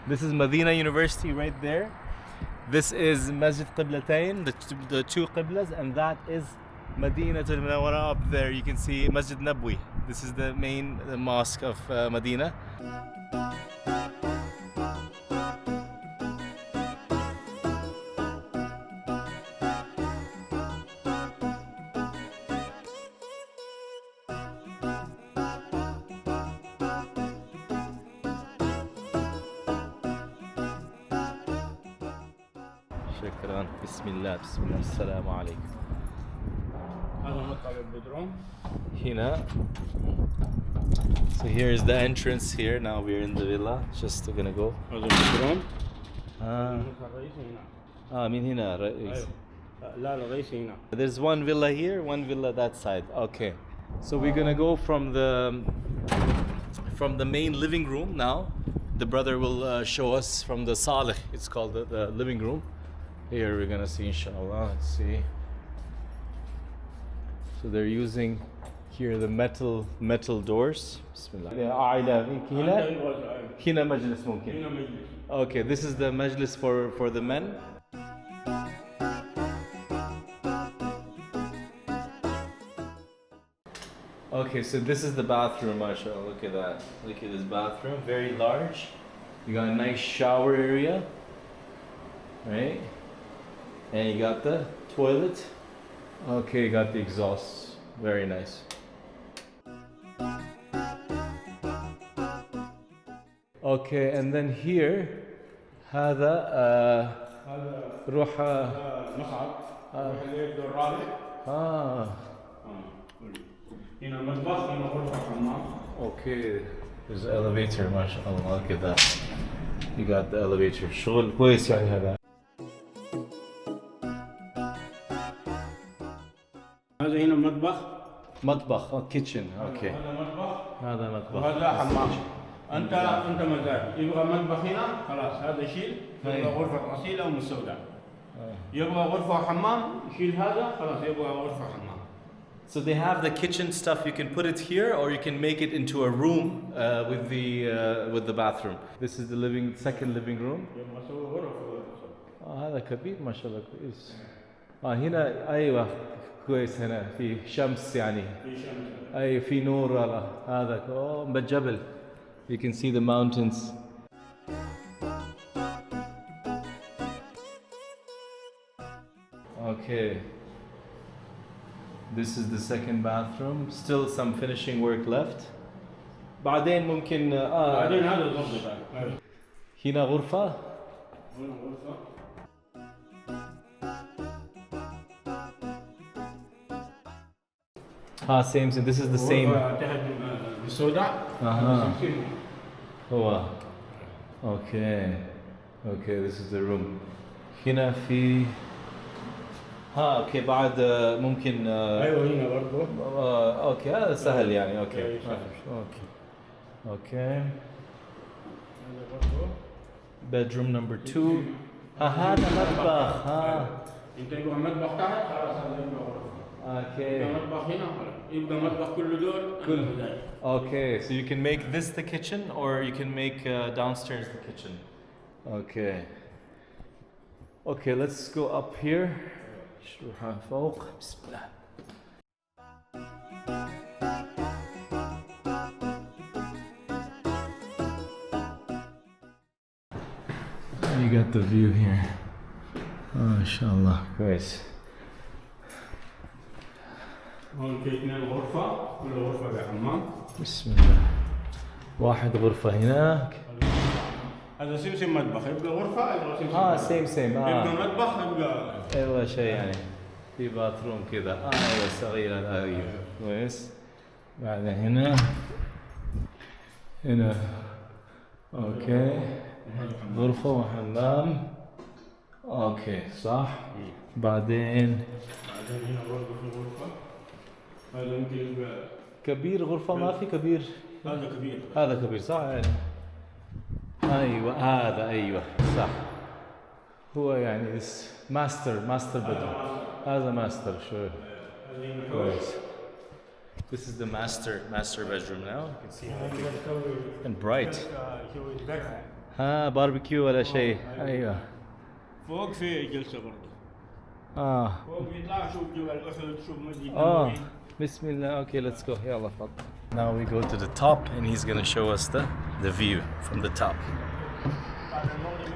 This is Madinah University right there. This is Masjid Qiblatayn, the two Qiblas, and that is Madinah Munawwara up there. You can see Masjid Nabawi. This is the main mosque of Medina. شكرا بسم الله السلام عليكم. هذا مطلع البدروم. هنا. So here is the entrance here. Now we're in the villa. Just gonna go. هذا البدروم. الرئيسي هنا. من هنا رئيس. لا الرئيسي هنا. There's one villa here, one villa that side. Okay. So we're gonna go from the main living room now. The brother will show us from the Salih. It's called the living room. Here we're gonna see, inshallah. Let's see. So they're using here the metal doors. Bismillah. هنا مجلس ممكن. Okay, this is the majlis for the men. Okay, so this is the bathroom, mashallah. Look at that. Look at this bathroom, very large. You got a nice shower area, right? And you got the toilet. Okay, you got the exhaust. Very nice. Okay, and then here هذا روح مصعد الرابع. هنا مطبخ هنا غرفة حمام. Okay, there's an elevator, mashallah. Look at that. You got the elevator. شغل كويس يعني هذا. هذا هنا مطبخ kitchen. Okay. هذا مطبخ. هذا مطبخ. وهذا حمام. انت مزاج يبغى مطبخ هنا خلاص هذا شيل يبغى غرفة غسيل او مستودع. يبغى غرفة حمام شيل هذا خلاص يبغى غرفة حمام. So they have the kitchen stuff. You can put it here, or you can make it into a room with the bathroom. This is the second living room. هذا كبير ما شاء الله كويس. هنا أيوة كويس هنا في شمس يعني. أي في نور هذا بالجبل. You can see the mountains. Okay. This is the second bathroom. Still some finishing work left. بعدين ممكن بعدين هذا الغرفة. هنا غرفة. هنا غرفة. Same. This is the same. السوداء. هو. Okay. This is the room. هنا في. اوكي بعد ممكن ايوه هنا برضه. اوكي هذا سهل يعني. اوكي. هذا برضه. bedroom number 2. هذا مطبخ. انت يبغى مطبخ تحت خلاص هذا يبغى غرفة. Okay. يبغى مطبخ هنا يبغى مطبخ كل دور. Okay, so you can make this the kitchen, or you can make downstairs the kitchen. Okay, let's go up here. شروحها فوق. بسم الله. You got the view here. ما شاء الله كويس. هون في 2 غرفة، كل غرفة بحمام. بسم الله. واحد غرفة هناك. هذا سمسم مطبخ، يبقى غرفة يبقى سمسم. سيم. يبقى مطبخ يبقى. ايوه شيء يعني في باثروم كذا. ايوه صغيرة. ايوه كويس. بعدين هنا. اوكي. غرفة وحمام. اوكي صح. بعدين هنا برضه في غرفة. هذا يمكن يبقى كبير. غرفة ما في كبير. هذا كبير صح يعني. ايوه هذا ايوه صح. هو يعني ماستر بدروم. هذا ماستر شو كويس. This is the master bedroom now. You can see how big and bright. ها باربيكيو ولا شيء. ايوه. فوق في جلسة برضه. فوق يطلع شوف جبل أحد شوف مسجد نبوي. بسم الله. Okay, let's go. يلا تفضل. Now we go to the top and he's going to show us the view from the top.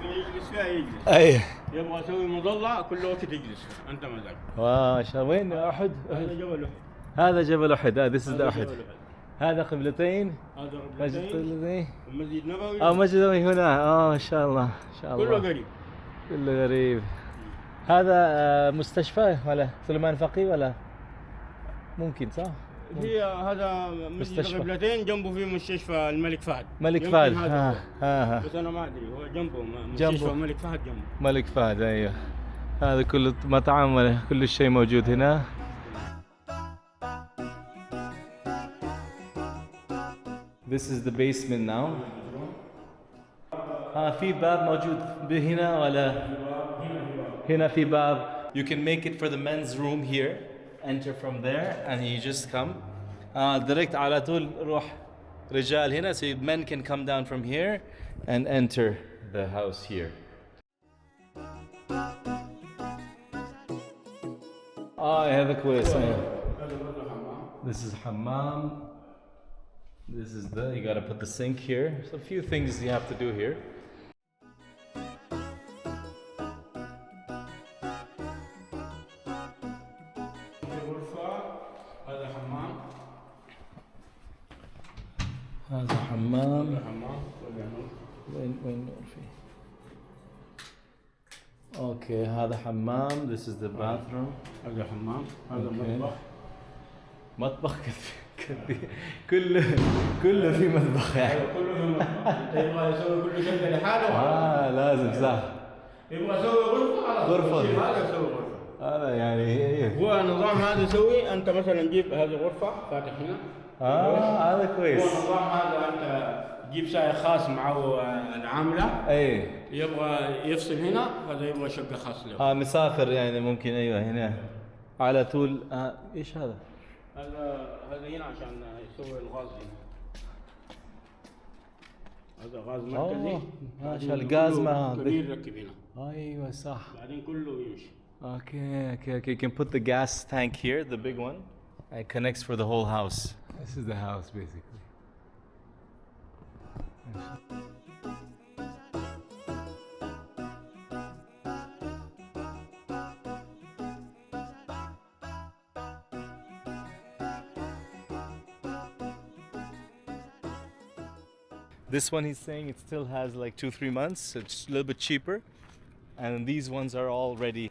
يجلس فيها يجلس. اي. يبغى اسوي مظلة كل وقت تجلس انت مزاج. ما شاء الله. وين احد؟ هذا جبل احد. هذا جبل احد. This is the أحد. احد. هذا قبلتين. هذا مسجد قبلتين. المسجد نبوي. مسجد نبوي هنا. ما شاء الله. ما شاء الله. كله قريب. كله قريب. هذا مستشفى ولا سليمان فقيه ولا ممكن صح؟ هي هذا مسجد قبلتين جنبه في مستشفى الملك فهد. ملك فهد. ها. بس انا ما ادري هو جنبه مستشفى الملك فهد جنبه. ملك فهد ايوه. هذا كله مطعم كل شيء موجود هنا. This is the basement now. في باب موجود هنا ولا هنا في باب. You can make it for the men's room here. Enter from there and you just come. Direct على طول روح رجال هنا, so men can come down from here and enter the house here. هذا كويس. This is hammam. This is you gotta put the sink here. So a few things you have to do here. هذا حمام. وين نور فيه؟ اوكي هذا حمام. This is the bathroom. هذا حمام. هذا مطبخ. مطبخ كثير. كله في مطبخ يعني. كله في مطبخ. يبغى يسوي كل شيء لحاله. لازم صح. يبغى يسوي غرفة. هذا يسوي غرفة. هذا يعني هو النظام هذا يسوي انت مثلا جيب هذه غرفة فاتح هنا. هذا كويس. هو النظام هذا انت جيب ساعة خاص معه العاملة. اي. يبغى يفصل هنا هذا يبغى شقة خاص له. مسافر يعني ممكن ايوه هنا على طول. ايش هذا؟ هذا هنا عشان يسوي الغاز هنا. هذا غاز مركزي. ماشي الغاز ما كبير ركب هنا. ايوه صح. بعدين كله يمشي. Okay. You can put the gas tank here, the big one. It connects for the whole house. This is the house basically. This one he's saying it still has like 2-3 months, so it's a little bit cheaper. And these ones are all ready.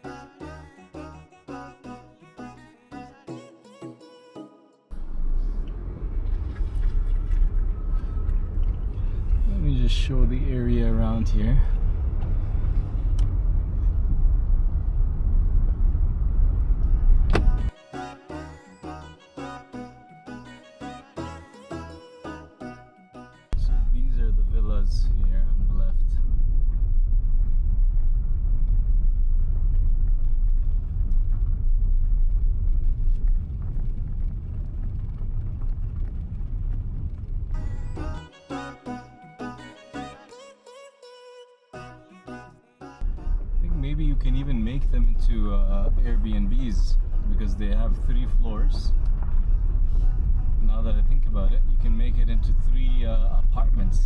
Let me just show the area around here. So these are the villas here on the left. Maybe you can even make them into Airbnbs because they have 3 floors. Now that I think about it, you can make it into 3 apartments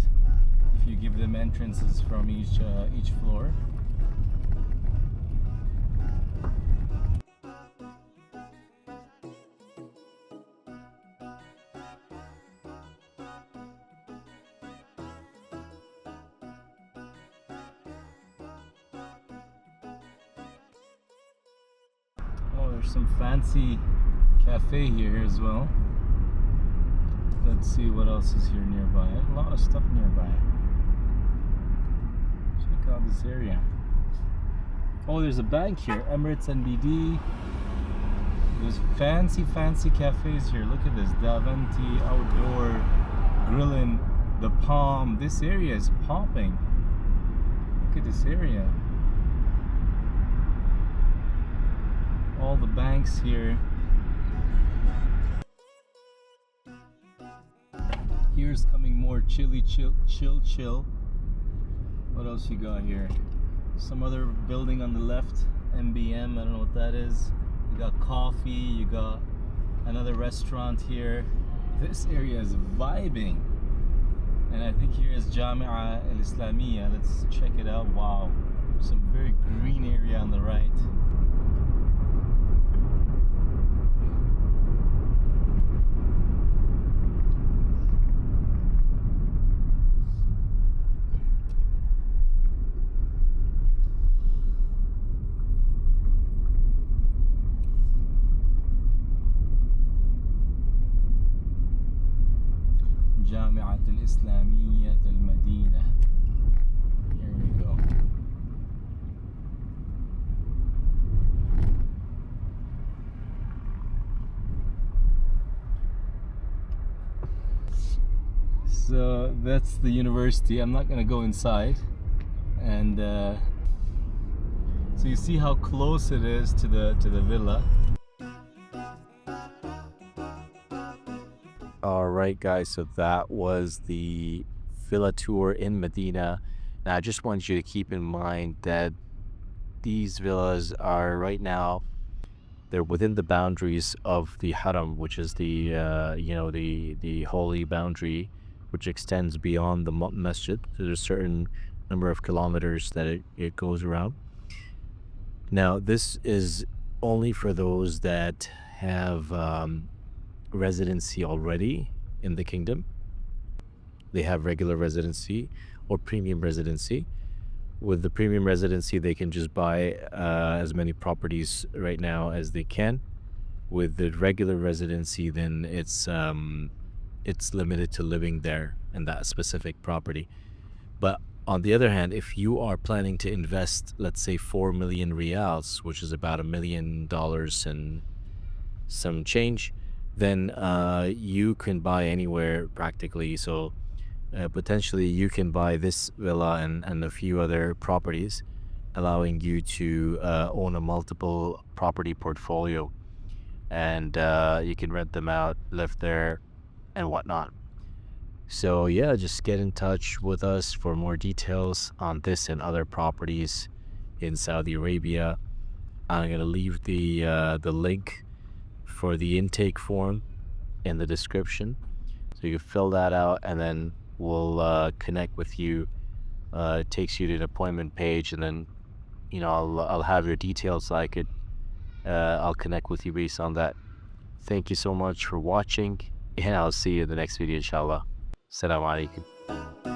if you give them entrances from each floor. There's some fancy cafe here as well. Let's see what else is here nearby. A lot of stuff nearby. Check out this area. Oh, there's a bank here. Emirates NBD. There's fancy cafes here. Look at this. Davanti, outdoor, grilling, the Palm. This area is popping. Look at this area. All the banks here. Here's coming more chill. What else you got here? Some other building on the left, MBM, I don't know what that is. You got coffee, you got another restaurant here. This area is vibing. And I think here is Jamia al-Islamiyya. Let's check it out. Wow, some very green area on the right. جامعة الإسلامية المدينة. Here we go. So that's the university. I'm not gonna go inside. And so you see how close it is to the villa. Alright guys, so that was the villa tour in Medina. Now I just want you to keep in mind that these villas are right now, they're within the boundaries of the Haram, which is the the holy boundary which extends beyond the Masjid. There's a certain number of kilometers that it goes around. Now this is only for those that have residency already in the kingdom. They have regular residency or premium residency. With the premium residency, they can just buy as many properties right now as they can. With the regular residency, then it's limited to living there in that specific property. But on the other hand, if you are planning to invest, let's say 4 million riyals, which is about $1 million and some change, then you can buy anywhere practically. So potentially you can buy this villa and a few other properties, allowing you to own a multiple property portfolio, and you can rent them out, live there and whatnot. So yeah, just get in touch with us for more details on this and other properties in Saudi Arabia. I'm gonna leave the link for the intake form in the description, so you can fill that out and then we'll connect with you. It takes you to an appointment page, and then I'll have your details, so I could I'll connect with you based on that. Thank you so much for watching, and I'll see you in the next video, inshallah. Assalamu alaikum.